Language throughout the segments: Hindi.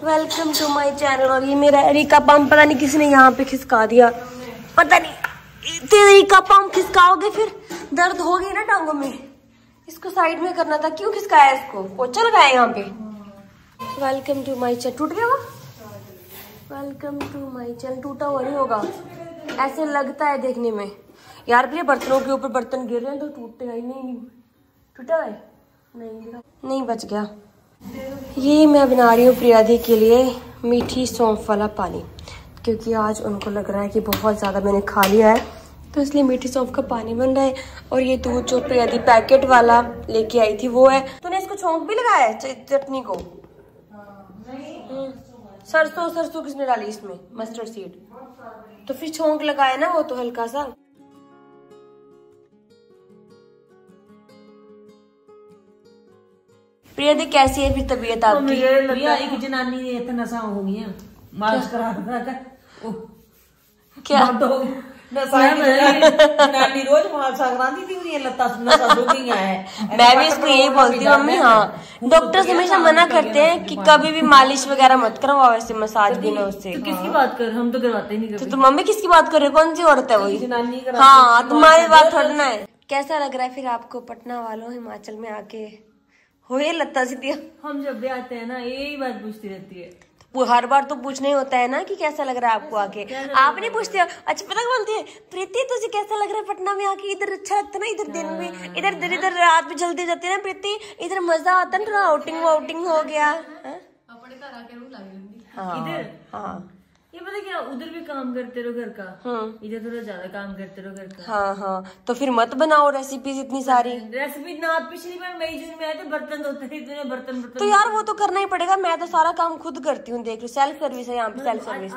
Welcome to my channel. और ये मेरा एरिका पम्प पता नहीं किसने यहाँ पे खिसका दिया, पता नहीं। एरिका पम्प खिसकाओगे फिर दर्द होगी ना टांगों में। इसको साइड में करना था, क्यों खिसकाया इसको? पोछा लगाया यहाँ पे। Welcome to my channel. टूट गया वो? Welcome to my channel. टूटा हुआ नहीं होगा, ऐसे लगता है देखने में। यार प्रिया, बर्तनों के ऊपर बर्तन गिर रहे हैं तो टूटेगा ही नहीं। टूटा है? नहीं बच गया। ये मैं बना रही हूँ प्रियादी के लिए मीठी सौंफ वाला पानी, क्योंकि आज उनको लग रहा है कि बहुत ज़्यादा मैंने खा लिया है, तो इसलिए मीठी सौंफ का पानी बन रहा है। और ये दूध जो प्रियादी पैकेट वाला लेके आई थी वो है। तूने इसको छौंक भी लगाया है चटनी को? सरसों किसने डाली इसमें? Mustard seed. तो फिर छौंक लगाया ना वो तो हल्का सा। प्रिया कैसी है फिर तबीयत आपकी? प्रिया एक जनानी ने इतना नशा हो गया, मालिश करा क्या जनानी रोज मालिश कराती थी, लत्ता नशा हो गया है। मैं भी इसको यही बोलती हूँ मम्मी। हाँ, डॉक्टर हमेशा मना करते हैं कि कभी भी मालिश वगैरह मत करवाओ, ऐसे मसाज भी ना उससे। तो किसकी बात कर, हम तो करवाते नहीं। तो मम्मी किसकी बात कर रहे हो? कौन सी औरत है वही? जनानी। हाँ, तुम्हारी बात थोड़ना है। कैसा लग रहा है फिर आपको पटना वालों, हिमाचल में आके? हो ये लत्ता सीधी? हम जब भी आते हैं ना यही बात पूछती रहती है। वो हर बार तो पूछना ही होता है ना कि कैसा लग रहा है आपको आके। आप नहीं पूछते हो? अच्छा पता बोलती है प्रीति तुझे कैसा लग रहा है पटना में आके? इधर अच्छा लगता ना, इधर दिन में, इधर रात में जल्दी जाती है ना प्रीति, इधर मजा आता है ना, आउटिंग हो गया। अपने घर आके रूम लग इधर। हाँ, ये पता क्या, उधर भी काम करते रहो घर का, इधर थोड़ा ज्यादा काम करते रहो घर का। हाँ, तो फिर मत बनाओ रेसिपीज इतनी सारी। रेसिपी ना, पिछली बार मई जून में आए तो बर्तन धोते थे, बर्तन तो यार वो तो करना ही पड़ेगा। मैं तो सारा काम खुद करती हूँ, देख लो, सेल्फ सर्विस है यहाँ पे। Self service.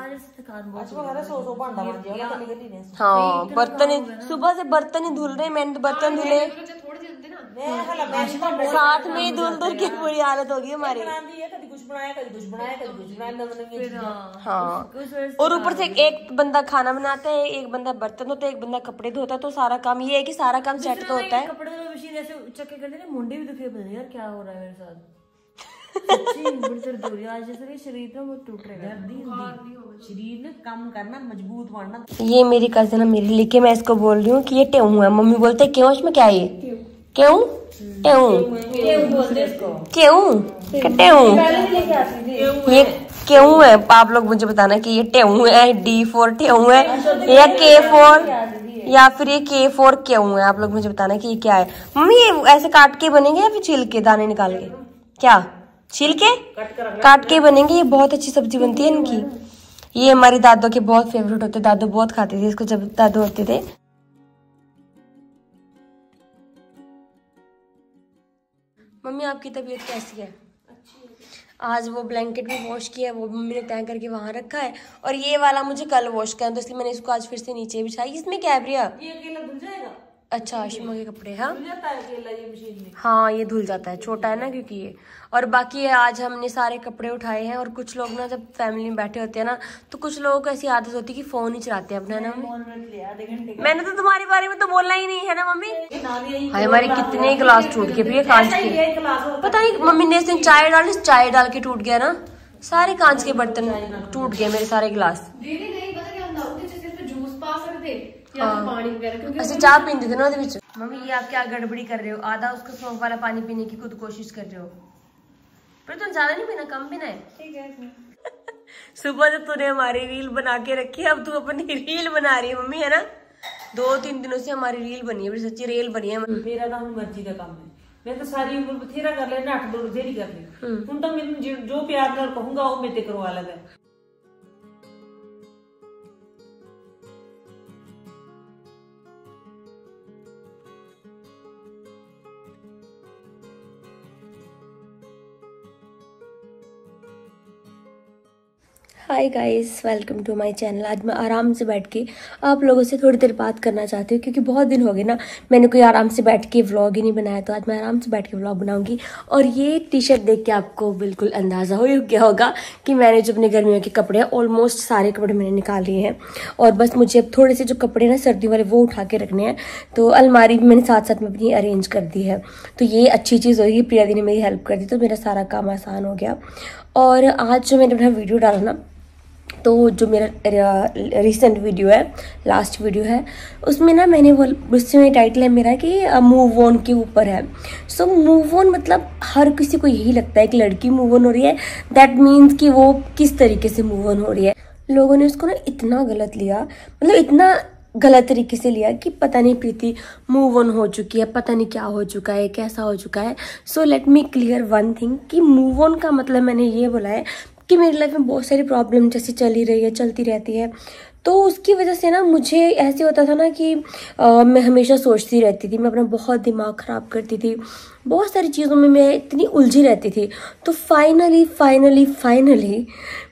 हाँ, बर्तन सुबह से बर्तन ही धुल रहे। मैंने तो बर्तन धुले, साथ में ही धुल के बुरी हालत होगी हमारी। हाँ, और ऊपर से एक बंदा खाना बनाता है, एक बंदा बर्तन धोता है, एक बंदा कपड़े धोता है। तो सारा काम ये है कि सारा काम सेट तो होता है। कपड़े तो मशीन ऐसे चक्के करते हैं, मुंडे भी दुखे पड़े यार, क्या हो रहा है मेरे साथ। आज शरीर में टूट रहा है, शरीर ने काम करना, मजबूत बनना। ये मेरी कजिन है मेरे लेके, मैं इसको बोल रही हूँ कि ये टेऊ है। मम्मी बोलते हैं क्यों? इसमें क्या है? ये क्यों ये क्यों है? आप लोग मुझे बताना कि ये टेऊ है, D4 टेऊ है या K4, या फिर ये K4 क्यों है? आप लोग मुझे बताना कि ये क्या है। मम्मी ये ऐसे काट के बनेंगे या फिर छील के दाने निकाल के? क्या छील के? काट के बनेंगे। ये बहुत अच्छी सब्जी बनती है इनकी। ये हमारी दादो के बहुत फेवरेट होते, दादो बहुत खाते थे इसको जब दादो होते थे। मम्मी आपकी तबीयत कैसी है? आज वो ब्लैंकेट भी वॉश किया है, वो मम्मी ने तय करके वहां रखा है। और ये वाला मुझे कल वॉश करना, तो इसलिए मैंने इसको आज फिर से नीचे बिछाई। इसमें क्या है प्रिया? ये अकेला धुल जाएगा। अच्छा, आशिमा के कपड़े। हाँ धुल जाता है अकेला ये मशीन में। हाँ, ये धुल जाता है, छोटा है ना क्योंकि ये। और बाकी आज हमने सारे कपड़े उठाए हैं। और कुछ लोग ना जब फैमिली में बैठे होते हैं ना, तो कुछ लोगों को ऐसी आदत होती है कि फोन ही चलाते हैं अपना। ना मैंने तो तुम्हारे बारे में तो बोलना ही नहीं है ना मम्मी। हाय, हमारे कितने गिलास टूट गए भैया कांच के। पता नहीं मम्मी ने इस दिन चाय डाल के टूट गया ना, सारे कांच के बर्तन टूट गए मेरे, सारे गिलास। अच्छा, चाय पीते थे ना उधर। मम्मी ये आप क्या गड़बड़ी कर रहे हो? आधा उसको सौंफ वाला पानी पीने की खुद कोशिश कर रहे हो। पर तुम ज्यादा नहीं पीना, कम पीना है। ठीक है। सुबह से तूने हमारी रील बना के रखी है, अब तू अपनी रील बना रही है मम्मी, है ना? 2-3 दिनों से हमारी रील बनी है, सच्ची रील बनी है। मेरा तो मर्जी का काम है, मैं तो सारी उम्र बथेरा कर लेना, 8 बथेरी कर ली। हूं तो मैं जो प्यार नाल कहूंगा वो मेरे करवा लगा। Hi guys, welcome to my channel. आज मैं आराम से बैठ के आप लोगों से थोड़ी देर बात करना चाहती हूँ, क्योंकि बहुत दिन हो गए ना मैंने कोई आराम से बैठ के व्लॉग ही नहीं बनाया। तो आज मैं आराम से बैठ के व्लॉग बनाऊंगी। और ये टी शर्ट देख के आपको बिल्कुल अंदाज़ा हो गया होगा कि मैंने जो अपने गर्मियों के कपड़े हैं, ऑलमोस्ट सारे कपड़े मैंने निकाल लिए हैं। और बस मुझे अब थोड़े से जो कपड़े ना सर्दी वाले वो उठा के रखने हैं। तो अलमारी भी मैंने साथ साथ में अपनी अरेंज कर दी है। तो ये अच्छी चीज़ होगी, प्रिया दी ने मेरी हेल्प कर दी, तो मेरा सारा काम आसान हो गया। और आज जो मैंने अपना वीडियो डाला ना, तो जो मेरा रिसेंट वीडियो है, लास्ट वीडियो है, उसमें ना मैंने उसमें टाइटल है मेरा कि मूव ऑन के ऊपर है। सो मूव ऑन मतलब हर किसी को यही लगता है कि लड़की मूव ऑन हो रही है, दैट मीन्स कि वो किस तरीके से मूव ऑन हो रही है। लोगों ने उसको ना इतना गलत लिया, मतलब इतना गलत तरीके से लिया कि पता नहीं प्रीति मूव ऑन हो चुकी है, पता नहीं क्या हो चुका है, कैसा हो चुका है। So let me clear one thing कि मूव ऑन का मतलब मैंने ये बोला है कि मेरी लाइफ में बहुत सारी प्रॉब्लम जैसे चली रही है, चलती रहती है, तो उसकी वजह से ना मुझे ऐसे होता था ना कि मैं हमेशा सोचती रहती थी, मैं अपना बहुत दिमाग ख़राब करती थी, बहुत सारी चीज़ों में मैं इतनी उलझी रहती थी। तो फाइनली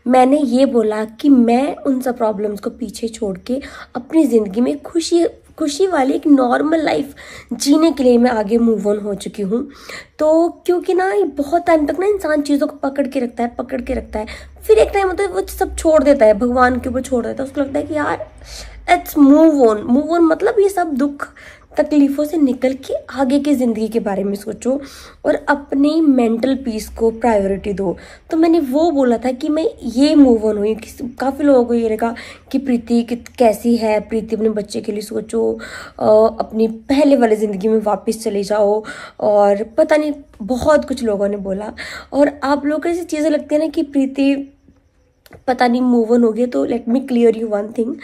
मैंने ये बोला कि मैं उन सब प्रॉब्लम्स को पीछे छोड़ के अपनी ज़िंदगी में खुशी वाली एक नॉर्मल लाइफ जीने के लिए मैं आगे मूव ऑन हो चुकी हूँ। तो क्योंकि ना ये बहुत टाइम तक ना इंसान चीज़ों को पकड़ के रखता है, फिर एक टाइम होता है वो सब छोड़ देता है, भगवान के ऊपर छोड़ देता है। उसको लगता है कि यार इट्स मूव ऑन मतलब ये सब दुख तकलीफ़ों से निकल के आगे की ज़िंदगी के बारे में सोचो और अपनी मेंटल पीस को प्रायोरिटी दो। तो मैंने वो बोला था कि मैं ये मूव ऑन हुई। काफ़ी लोगों को ये लगा कि प्रीति कैसी है, प्रीति अपने बच्चे के लिए सोचो, अपनी पहले वाली ज़िंदगी में वापस चले जाओ, और पता नहीं बहुत कुछ लोगों ने बोला। और आप लोगों को ऐसी चीज़ें लगती है ना कि प्रीति पता नहीं मूव ऑन हो गया। तो let me clear you one thing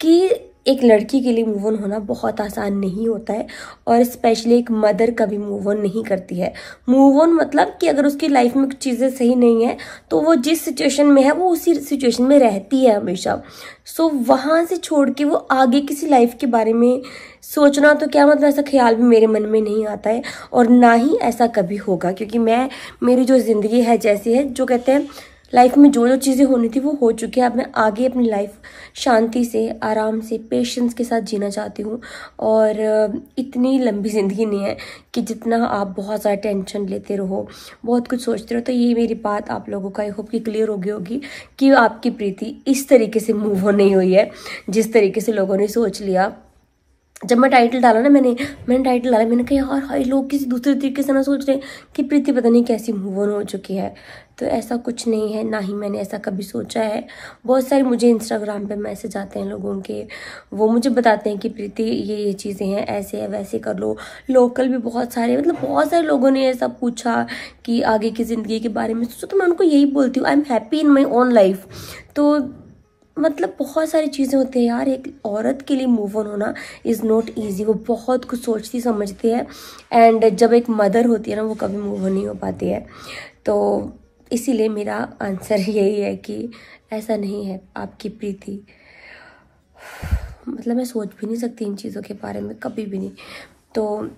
कि एक लड़की के लिए मूव ऑन होना बहुत आसान नहीं होता है, और स्पेशली एक मदर कभी मूव ऑन नहीं करती है। मूव ऑन मतलब कि अगर उसकी लाइफ में कुछ चीज़ें सही नहीं है तो वो जिस सिचुएशन में है वो उसी सिचुएशन में रहती है हमेशा। सो वहाँ से छोड़ के वो आगे किसी लाइफ के बारे में सोचना, तो क्या मतलब ऐसा ख्याल भी मेरे मन में नहीं आता है, और ना ही ऐसा कभी होगा, क्योंकि मेरी जो ज़िंदगी है जैसी है, जो कहते हैं लाइफ में जो चीज़ें होनी थी वो हो चुकी है। अब मैं आगे अपनी लाइफ शांति से, आराम से, पेशेंस के साथ जीना चाहती हूँ। और इतनी लंबी ज़िंदगी नहीं है कि जितना आप बहुत ज़्यादा टेंशन लेते रहो, बहुत कुछ सोचते रहो। तो ये मेरी बात आप लोगों का आई होप कि क्लियर हो गई होगी कि आपकी प्रीति इस तरीके से मूव ऑन नहीं हुई है जिस तरीके से लोगों ने सोच लिया। जब मैं टाइटल डाला ना, मैंने टाइटल डाला, मैंने कहा यार हाय लोग किसी दूसरे तरीके से ना सोच रहे कि प्रीति पता नहीं कैसी मूव ऑन हो चुकी है। तो ऐसा कुछ नहीं है, ना ही मैंने ऐसा कभी सोचा है। बहुत सारे मुझे इंस्टाग्राम पे मैसेज आते हैं लोगों के, वो मुझे बताते हैं कि प्रीति ये चीज़ें हैं, ऐसे है वैसे कर लो। लोकल भी बहुत सारे, मतलब बहुत सारे लोगों ने ऐसा पूछा कि आगे की ज़िंदगी के बारे में सोचो। तो मैं उनको यही बोलती हूँ, I am happy in my own life. तो मतलब बहुत सारी चीज़ें होती हैं यार, एक औरत के लिए मूव ऑन होना इज़ नॉट ईजी। वो बहुत कुछ सोचती समझती है, एंड जब एक मदर होती है ना, वो कभी मूव ऑन नहीं हो पाती है। तो इसीलिए मेरा आंसर यही है कि ऐसा नहीं है आपकी प्रीति। मतलब मैं सोच भी नहीं सकती इन चीज़ों के बारे में, कभी भी नहीं। तो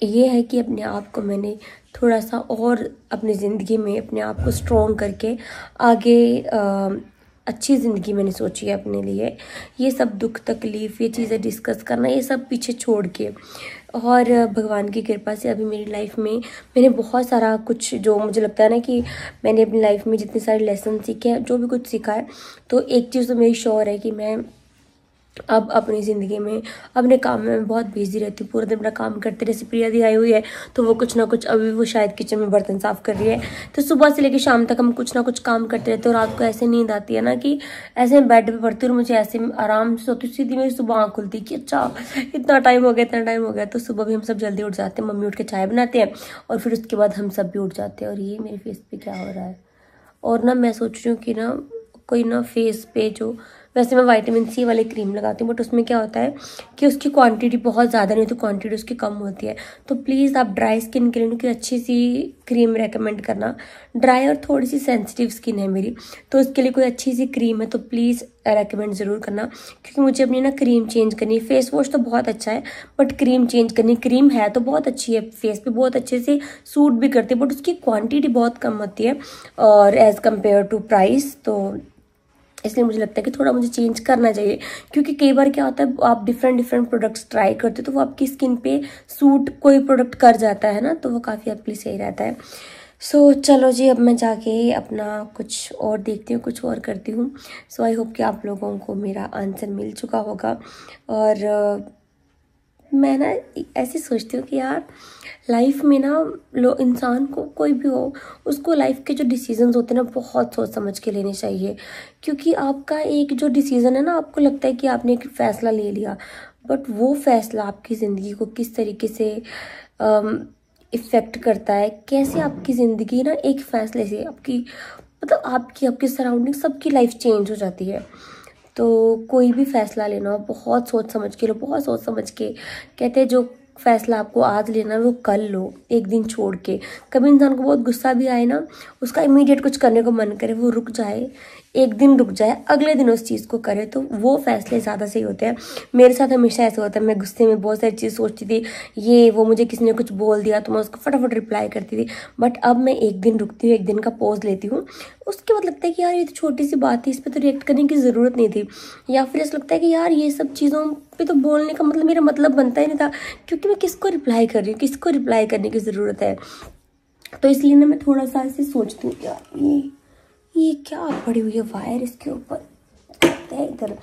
ये है कि अपने आप को मैंने थोड़ा सा और अपनी ज़िंदगी में अपने आप को स्ट्रॉन्ग करके आगे अच्छी ज़िंदगी मैंने सोची है अपने लिए। ये सब दुख तकलीफ़, ये चीज़ें डिस्कस करना, ये सब पीछे छोड़ के, और भगवान की कृपा से अभी मेरी लाइफ में मैंने बहुत सारा कुछ, जो मुझे लगता है ना कि मैंने अपनी लाइफ में जितने सारे लेसन सीखे हैं, जो भी कुछ सीखा है, तो एक चीज़ तो मेरी श्योर है कि मैं अब अपनी ज़िंदगी में अपने काम में बहुत बिजी रहती हूँ। पूरा दिन अपना काम करते, जैसे प्रिया दी आई हुई है तो वो कुछ ना कुछ, अभी वो शायद किचन में बर्तन साफ़ कर रही है, तो सुबह से लेकर शाम तक हम कुछ ना कुछ काम करते रहते हैं। और रात को ऐसे नींद आती है ना कि ऐसे बेड पे पड़ती हूँ और मुझे ऐसे आराम से सोती, सीधी मेरी सुबह आँख खुलती कि अच्छा इतना टाइम हो गया। तो सुबह भी हम सब जल्दी उठ जाते हैं, मम्मी उठ के चाय बनाते हैं और फिर उसके बाद हम सब भी उठ जाते हैं। और ये मेरे फेस पे क्या हो रहा है। और ना मैं सोच रही हूँ कि ना कोई ना फेस पे जो, वैसे मैं विटामिन सी वाली क्रीम लगाती हूँ, बट उसमें क्या होता है कि उसकी क्वांटिटी बहुत ज़्यादा नहीं, तो क्वांटिटी उसकी कम होती है। तो प्लीज़ आप ड्राई स्किन के लिए कोई अच्छी सी क्रीम रेकमेंड करना। ड्राई और थोड़ी सी सेंसिटिव स्किन है मेरी, तो उसके लिए कोई अच्छी सी क्रीम है तो प्लीज़ रेकमेंड ज़रूर करना, क्योंकि मुझे अपनी ना क्रीम चेंज करनी है। फेस वॉश तो बहुत अच्छा है, बट क्रीम चेंज करनी। क्रीम है तो बहुत अच्छी है, फेस पे बहुत अच्छे से सूट भी करती है, बट उसकी क्वांटिटी बहुत कम होती है और एज़ कम्पेयर टू प्राइस। तो इसलिए मुझे लगता है कि थोड़ा मुझे चेंज करना चाहिए, क्योंकि कई बार क्या होता है आप डिफरेंट प्रोडक्ट्स ट्राई करते हो तो वो आपकी स्किन पे सूट कोई प्रोडक्ट कर जाता है ना, तो वो काफ़ी आपके लिए सही रहता है। सो चलो जी, अब मैं जाके अपना कुछ और देखती हूँ, कुछ और करती हूँ। सो आई होप कि आप लोगों को मेरा आंसर मिल चुका होगा। और मैं ना ऐसे सोचती हूँ कि यार लाइफ में ना इंसान को कोई भी हो, उसको लाइफ के जो डिसीजंस होते हैं ना बहुत सोच समझ के लेने चाहिए। क्योंकि आपका एक जो डिसीज़न है ना, आपको लगता है कि आपने एक फ़ैसला ले लिया, बट वो फैसला आपकी ज़िंदगी को किस तरीके से इफ़ेक्ट करता है, कैसे आपकी ज़िंदगी ना एक फ़ैसले से आपकी मतलब आपकी सराउंडिंग सबकी लाइफ चेंज हो जाती है। तो कोई भी फैसला लेना हो बहुत सोच समझ के लो, बहुत सोच समझ के। कहते हैं जो फैसला आपको आज लेना है वो कल लो, एक दिन छोड़ के। कभी इंसान को बहुत गुस्सा भी आए ना, उसका इमीडिएट कुछ करने को मन करे, वो रुक जाए, एक दिन रुक जाए, अगले दिन उस चीज़ को करे, तो वो फैसले ज़्यादा सही होते हैं। मेरे साथ हमेशा ऐसा होता है, मैं गुस्से में बहुत सारी चीज़ सोचती थी, ये वो मुझे किसी ने कुछ बोल दिया तो मैं उसको फटाफट रिप्लाई करती थी। बट अब मैं एक दिन रुकती हूँ, एक दिन का पॉज लेती हूँ, उसके बाद लगता है कि यार ये तो छोटी सी बात थी, इस पर तो रिएक्ट करने की ज़रूरत नहीं थी। या फिर ऐसा लगता है कि यार ये सब चीज़ों पे तो बोलने का मतलब मेरा मतलब बनता ही नहीं था, क्योंकि मैं किसको रिप्लाई कर रही हूँ, किसको रिप्लाई करने की ज़रूरत है। तो इसलिए ना मैं थोड़ा सा ऐसे सोचती हूँ यार ये क्या पड़ी हुई है वायर इसके ऊपर है इधर।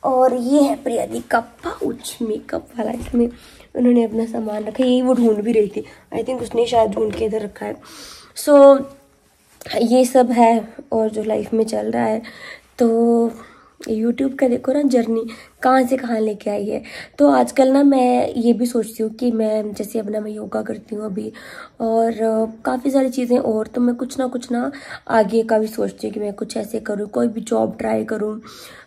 और ये है प्रियदी का पाउच मेकअप वाला, इसमें उन्होंने अपना सामान रखा, यही वो ढूंढ भी रही थी, आई थिंक उसने शायद ढूंढ के इधर रखा है। सो ये सब है और जो लाइफ में चल रहा है। तो यूट्यूब का देखो ना जर्नी कहाँ से कहाँ लेके आई है। तो आजकल ना मैं ये भी सोचती हूँ कि मैं जैसे अपना मैं योगा करती हूँ अभी, और काफ़ी सारी चीज़ें, और तो मैं कुछ ना आगे का भी सोचती हूँ कि मैं कुछ ऐसे करूँ, कोई भी जॉब ट्राई करूँ,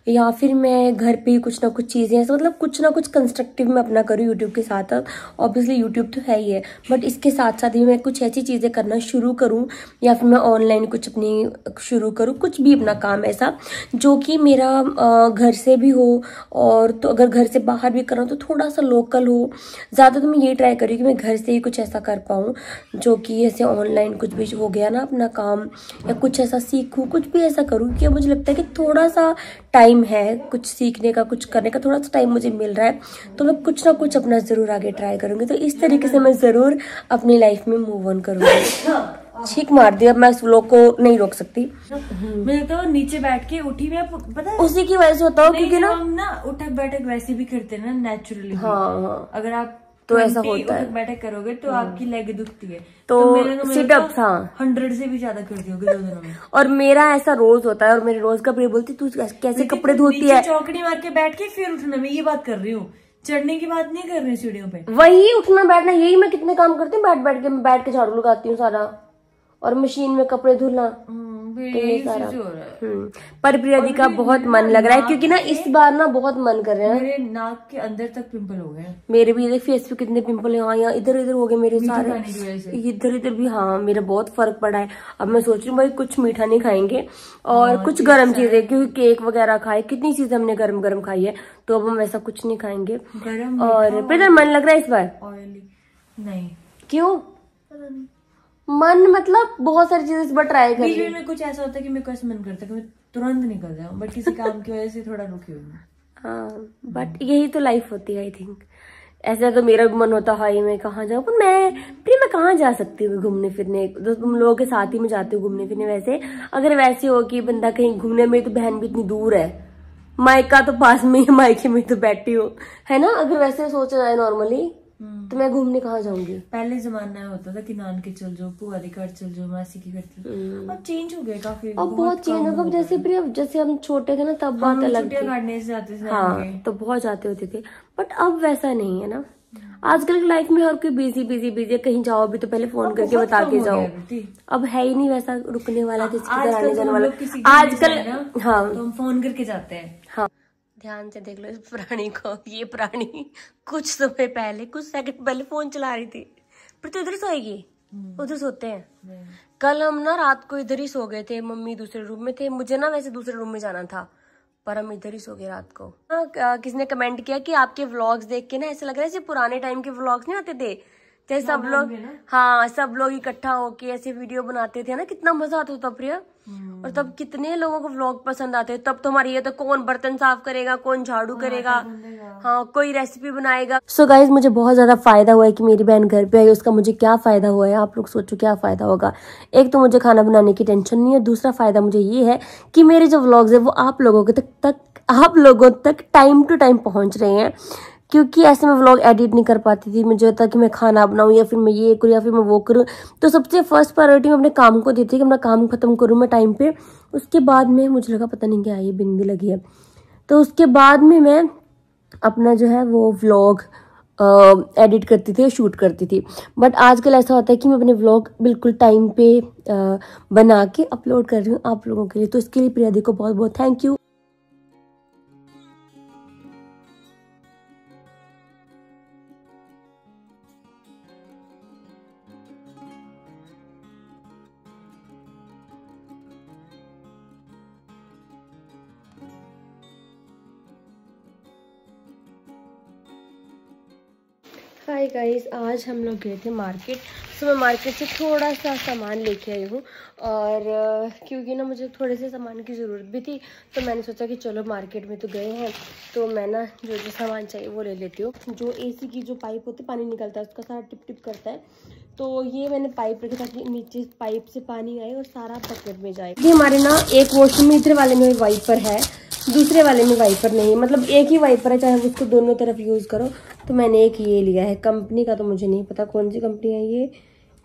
या फिर मैं घर पे ही कुछ ना कुछ चीज़ें ऐसे मतलब कुछ ना कुछ कंस्ट्रक्टिव मैं अपना करूँ यूट्यूब के साथ। ऑब्वियसली यूट्यूब तो है ही है, बट इसके साथ साथ भी मैं कुछ ऐसी चीज़ें करना शुरू करूँ, या फिर मैं ऑनलाइन कुछ अपनी शुरू करूँ, कुछ भी अपना काम ऐसा जो कि मेरा घर से भी हो, और तो अगर घर से बाहर भी कर रहा हूँ तो थोड़ा सा लोकल हो। ज़्यादा तो मैं ये ट्राई करूँ कि मैं घर से ही कुछ ऐसा कर पाऊँ जो कि ऐसे ऑनलाइन कुछ भी हो गया ना अपना काम, या कुछ ऐसा सीखूँ, कुछ भी ऐसा करूँ। क्योंकि मुझे लगता है कि थोड़ा सा टाइम है कुछ सीखने का, कुछ करने का, थोड़ा सा टाइम मुझे मिल रहा है, तो मैं कुछ ना कुछ अपना ज़रूर आगे ट्राई करूँगी। तो इस तरीके से मैं ज़रूर अपनी लाइफ में मूव ऑन करूँगी। छींक मार दिया, मैं उस व्लॉग को नहीं रोक सकती। मैं तो नीचे बैठ के उठी, मैं पता है उसी की वजह से होता हो, क्योंकि ना हम ना उठक बैठक वैसे भी करते हैं ना नेचुरली। हाँ, अगर आप तो ऐसा होता है, उठक बैठक करोगे तो आपकी लेग दुखती है। तो सिटअप्स 100 से भी ज्यादा कर दियोगे 2 दिनों में। और मेरा ऐसा रोज होता है, और मेरे रोज का प्रिय बोलती तू कैसे कपड़े धोती है, चौकड़ी मार के बैठ के फिर उठना। मैं ये बात कर रही हूँ, चढ़ने की बात नहीं कर रही सीढ़ियों पे, वही उठना बैठना, यही मैं कितने काम करती हूँ बैठ के झाड़ू लगाती हूँ सारा, और मशीन में कपड़े धुलना, सारा। पर प्रियदी का बहुत मन लग रहा है, क्योंकि ना इस बार ना बहुत मन कर रहे हैं। मेरे नाक के अंदर तक पिंपल हो गए, मेरे भी फेस पे कितने पिंपल है, हाँ यहाँ इधर हो गए मेरे सारे, इधर भी। हाँ मेरा बहुत फर्क पड़ा है। अब मैं सोच रही हूँ भाई कुछ मीठा नहीं खाएंगे और कुछ गर्म चीजें, क्योंकि केक वगैरह खाए, कितनी चीजें हमने गर्म खाई है, तो अब हम ऐसा कुछ नहीं खाएंगे। और फिर मन लग रहा है इस बार ऑयली नहीं, क्यों मन मतलब बहुत सारी चीजें इस बार ट्राई कर रही में कुछ ऐसा होता है कि मेरे को ऐसा मन करता है कि मैं तुरंत निकल जाऊं, बट किसी काम की वजह से थोड़ा रुकी हुई हूं। हाँ बट यही तो लाइफ होती है आई थिंक। ऐसा तो मेरा भी मन होता है मैं कहाँ जाऊँ, पर मैं कहाँ जा सकती हूँ घूमने फिरने, तो तुम लोगों के साथ ही मैं जाती हूँ घूमने फिरने। वैसे अगर वैसे हो कि बंदा कहीं घूमने में, तो बहन भी इतनी दूर है, मायका तो पास में ही, मायके में तो बैठी हो, है ना। अगर वैसे सोचा जाए नॉर्मली, तो मैं घूमने कहाँ जाऊंगी। पहले जमाना होता था कि नान के चल जाओ, बुआ के घर चल जाओ, मासी के घर चल जाओ। अब चेंज हो गया काफी, अब बहुत चेंज हो गया। जैसे हम छोटे थे ना तब बात अलग थी, हाँ तो बहुत जाते होते थे, बट अब वैसा नहीं है ना। आजकल की लाइफ में हर कोई बिजी, कहीं जाओ भी तो पहले फोन करके बता के जाओ। अब है ही नहीं वैसा रुकने वाला, आने जाने वाला आजकल। हाँ तो हम फोन करके जाते हैं। हाँ ध्यान से देख लो इस प्राणी को, ये प्राणी कुछ समय पहले, कुछ सेकंड पहले फोन चला रही थी। पर तो इधर ही सोएगी, उधर सोते हैं। कल हम ना रात को इधर ही सो गए थे, मम्मी दूसरे रूम में थे, मुझे ना वैसे दूसरे रूम में जाना था, पर हम इधर ही सो गए रात को। किसने कमेंट किया कि आपके व्लॉग्स देख के ना ऐसा लग रहा है जैसे पुराने टाइम के व्लॉग्स नहीं आते थे, जैसे सब लोग, हाँ सब लोग इकट्ठा होके ऐसे वीडियो बनाते थे ना, कितना मजा आता था प्रिया। और तब कितने लोगों को व्लॉग पसंद आते। तब तो हमारी ये तो कौन बर्तन साफ करेगा, कौन झाड़ू करेगा, हाँ कोई रेसिपी बनाएगा। सो गाइज मुझे बहुत ज्यादा फायदा हुआ है कि मेरी बहन घर पे आई। उसका मुझे क्या फायदा हुआ है, आप लोग सोचो क्या फायदा होगा। एक तो मुझे खाना बनाने की टेंशन नहीं है, दूसरा फायदा मुझे ये है कि मेरे जो व्लॉग्स है वो आप लोगों तक टाइम टू टाइम पहुंच रहे हैं। क्योंकि ऐसे मैं व्लॉग एडिट नहीं कर पाती थी। मुझे होता कि मैं खाना बनाऊँ या फिर मैं ये करूँ या फिर मैं वो करूँ। तो सबसे फर्स्ट प्रायोरिटी मैं अपने काम को देती थी कि अपना काम खत्म करूँ मैं टाइम पे। उसके बाद में मुझे लगा पता नहीं क्या ये बिंदी लगी है, तो उसके बाद में मैं अपना जो है वो व्लॉग एडिट करती थी और शूट करती थी। बट आजकल ऐसा होता है कि मैं अपने व्लॉग बिल्कुल टाइम पे बना के अपलोड कर रही हूँ आप लोगों के लिए। तो इसके लिए प्रिया दी को बहुत बहुत थैंक यू। हाय गाइस, आज हम लोग गए थे मार्केट। तो मैं मार्केट से थोड़ा सा सामान लेके आई हूँ और क्योंकि ना मुझे थोड़े से सामान की ज़रूरत भी थी, तो मैंने सोचा कि चलो मार्केट में तो गए हैं तो मैं ना जो जो सामान चाहिए वो ले लेती हूँ। जो एसी की जो पाइप होती है पानी निकलता है उसका सारा टिप टिप करता है, तो ये मैंने पाइप रखी ताकि नीचे पाइप से पानी आए और सारा बकेट में जाए। ये हमारे ना एक वॉशरूम में इधर वाले में वाइपर है, दूसरे वाले में वाइपर नहीं, मतलब एक ही वाइपर है, चाहे उसको दोनों तरफ यूज़ करो। तो मैंने एक ये लिया है, कंपनी का तो मुझे नहीं पता कौन सी कंपनी है ये,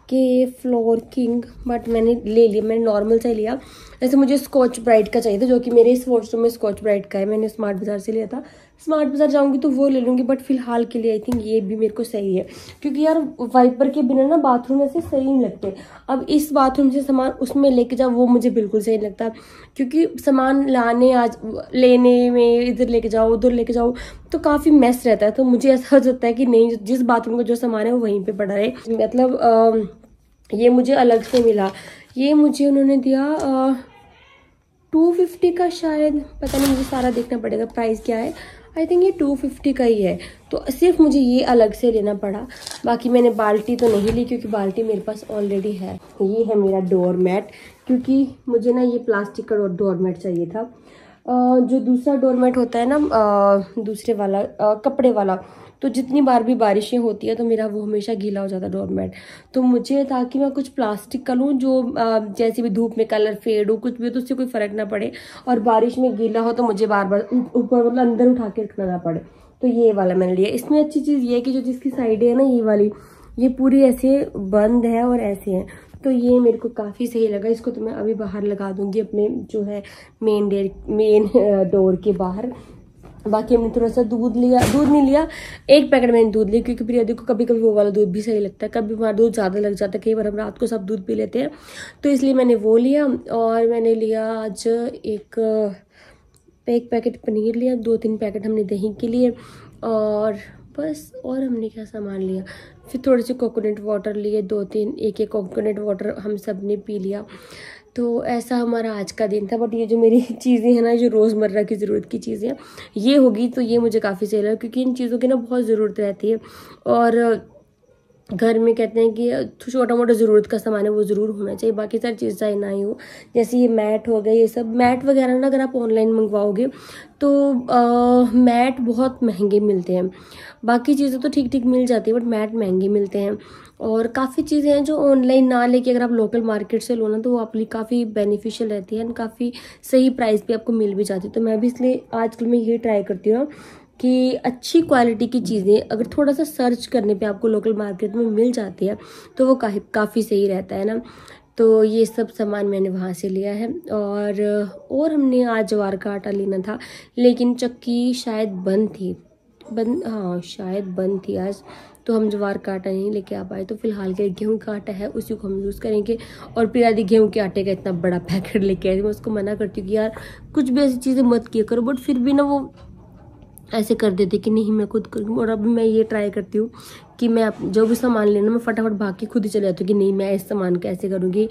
के फ्लोर किंग, बट मैंने ले लिया, मैंने नॉर्मल सा लिया। जैसे मुझे स्कॉच ब्राइट का चाहिए था, जो कि मेरे इस वॉशरूम में स्कॉच ब्राइट का है, मैंने स्मार्ट बाज़ार से लिया था। स्मार्ट बाज़ार जाऊंगी तो वो ले लूँगी, बट फिलहाल के लिए आई थिंक ये भी मेरे को सही है, क्योंकि यार वाइपर के बिना ना बाथरूम ऐसे सही नहीं लगते। अब इस बाथरूम से सामान उसमें लेके जाओ वो मुझे बिल्कुल सही नहीं लगता, क्योंकि सामान लाने आज लेने में इधर लेके जाओ उधर लेके जाओ तो काफ़ी मैस रहता है। तो मुझे ऐसा होता है कि नहीं, जिस बाथरूम का जो सामान है वो वहीं पर पड़ा रहे। मतलब ये मुझे अलग से मिला, ये मुझे उन्होंने दिया 250 का शायद, पता नहीं, मुझे सारा देखना पड़ेगा प्राइस क्या है। आई थिंक ये 250 का ही है, तो सिर्फ मुझे ये अलग से लेना पड़ा। बाकी मैंने बाल्टी तो नहीं ली क्योंकि बाल्टी मेरे पास ऑलरेडी है। ये है मेरा डोर मैट, क्योंकि मुझे ना ये प्लास्टिक का डोर मैट चाहिए था। जो दूसरा डोर मैट होता है ना दूसरे वाला कपड़े वाला, तो जितनी बार भी बारिशें होती है तो मेरा वो हमेशा गीला हो जाता है डोरमेट। तो मुझे था कि मैं कुछ प्लास्टिक का लूँ जो जैसे भी धूप में कलर फेड हो कुछ भी हो तो उससे कोई फ़र्क ना पड़े, और बारिश में गीला हो तो मुझे बार बार ऊपर मतलब अंदर उठा के रखना ना पड़े। तो ये वाला मैंने लिया। इसमें अच्छी चीज़ ये है कि जो जिसकी साइड है ना ये वाली, ये पूरी ऐसे बंद है और ऐसे है, तो ये मेरे को काफ़ी सही लगा। इसको तो मैं अभी बाहर लगा दूंगी अपने जो है मेन डोर के बाहर। बाकी हमने थोड़ा सा दूध लिया, दूध नहीं लिया, एक पैकेट मैंने दूध लिया, क्योंकि प्रिया दी को कभी कभी वो वाला दूध भी सही लगता है, कभी हमारा दूध ज़्यादा लग जाता है, कई बार हम रात को सब दूध पी लेते हैं, तो इसलिए मैंने वो लिया। और मैंने लिया आज एक पैकेट पनीर लिया, 2-3 पैकेट हमने दही के लिए, और बस। और हमने क्या सामान लिया, फिर थोड़े से कोकोनट वाटर लिए, 2-3 एक कोकोनट वाटर हम सब ने पी लिया। तो ऐसा हमारा आज का दिन था। बट ये जो मेरी चीज़ें हैं ना, जो रोज़मर्रा की ज़रूरत की चीज़ें ये होगी तो ये मुझे काफ़ी सही लगा, क्योंकि इन चीज़ों की ना बहुत ज़रूरत रहती है। और घर में कहते हैं कि छोटा मोटा ज़रूरत का सामान है वो ज़रूर होना चाहिए, बाकी सारी चीज़ चाहे ना ही हो। जैसे ये मैट हो गए, ये सब मैट वगैरह ना अगर आप ऑनलाइन मंगवाओगे तो मैट बहुत महंगे मिलते हैं। बाकी चीज़ें तो ठीक ठीक मिल जाती है, बट मैट महंगे मिलते हैं। और काफ़ी चीज़ें हैं जो ऑनलाइन ना लेके अगर आप लोकल मार्केट से लो ना तो वो आपके लिए काफ़ी बेनिफिशियल रहती है, काफ़ी सही प्राइस पे आपको मिल भी जाती है। तो मैं भी इसलिए आजकल मैं यही ट्राई करती हूँ कि अच्छी क्वालिटी की चीज़ें अगर थोड़ा सा सर्च करने पे आपको लोकल मार्केट में मिल जाती है तो वो काफ़ी सही रहता है ना। तो ये सब सामान मैंने वहाँ से लिया है। और हमने आज ज्वार का आटा लेना था, लेकिन चक्की शायद बंद थी, हाँ शायद बंद थी आज, तो हम ज्वार का आटा नहीं लेके आ पाए। तो फिलहाल के गेहूं का आटा है उसी को हम यूज़ करेंगे। और प्रिया दी गेहूं के आटे का इतना बड़ा पैकेट लेके आई, मैं उसको मना करती हूँ कि यार कुछ भी ऐसी चीज़ें मत किया करो, बट फिर भी ना वो ऐसे कर देते कि नहीं मैं खुद करूँगी। और अभी मैं ये ट्राई करती हूँ कि मैं जो भी सामान लेना मैं फटाफट भाग के खुद ही चले जाती हूँ कि नहीं मैं इस सामान कैसे करूँगी,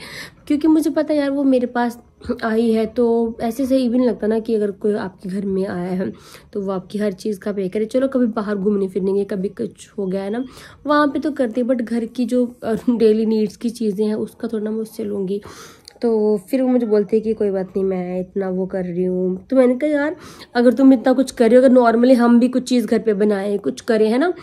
क्योंकि मुझे पता है यार वो मेरे पास आई है। तो ऐसे सही भी नहीं लगता ना कि अगर कोई आपके घर में आया है तो वो आपकी हर चीज़ का पे करे। चलो कभी बाहर घूमने फिरने गए, कभी कुछ हो गया है ना, वहाँ पे तो करते, बट घर की जो डेली नीड्स की चीज़ें हैं उसका थोड़ा मैं उससे लूँगी। तो फिर वो मुझे बोलते हैं कि कोई बात नहीं मैं इतना वो कर रही हूँ। तो मैंने कहा यार अगर तुम इतना कुछ कर रहे हो, अगर नॉर्मली हम भी कुछ चीज़ घर पे बनाएं कुछ करें है ना,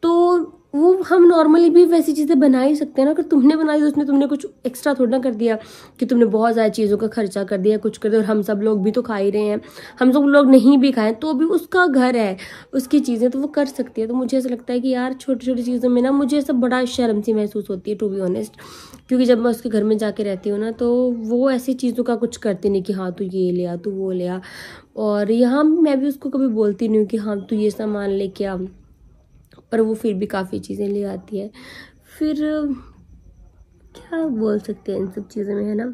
तो वो हम नॉर्मली भी वैसी चीज़ें बना ही सकते हैं ना। अगर तुमने बनाई तो उसमें तुमने कुछ एक्स्ट्रा थोड़ा ना कर दिया कि तुमने बहुत ज़्यादा चीज़ों का खर्चा कर दिया, कुछ कर दिया। और हम सब लोग भी तो खा ही रहे हैं, हम सब लोग नहीं भी खाएं तो भी उसका घर है, उसकी चीज़ें तो वो कर सकती है। तो मुझे ऐसा लगता है कि यार छोटी छोटी चीज़ों में ना मुझे ऐसा बड़ा शर्म सी महसूस होती है, टू बी ऑनेस्ट। क्योंकि जब मैं उसके घर में जाके रहती हूँ ना, तो वो ऐसी चीज़ों का कुछ करती नहीं कि हाँ तू ये ले आ, तू वो ले आ। और यहाँ मैं भी उसको कभी बोलती नहीं हूँ कि हाँ तू ये सामान लेके आ, पर वो फिर भी काफ़ी चीज़ें ले आती है। फिर क्या बोल सकते हैं इन सब चीज़ों में, है ना।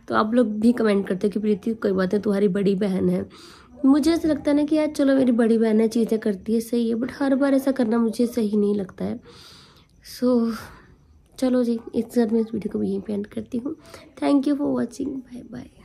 तो आप लोग भी कमेंट करते हैं कि प्रीति कोई बात है, तुम्हारी बड़ी बहन है। मुझे ऐसा लगता है ना कि यार चलो मेरी बड़ी बहन है, चीज़ें करती है सही है, बट हर बार ऐसा करना मुझे सही नहीं लगता है। सो चलो जी, इस साथ मैं इस वीडियो को भी यहीं पे एंड करती हूँ। Thank you for watching, bye bye.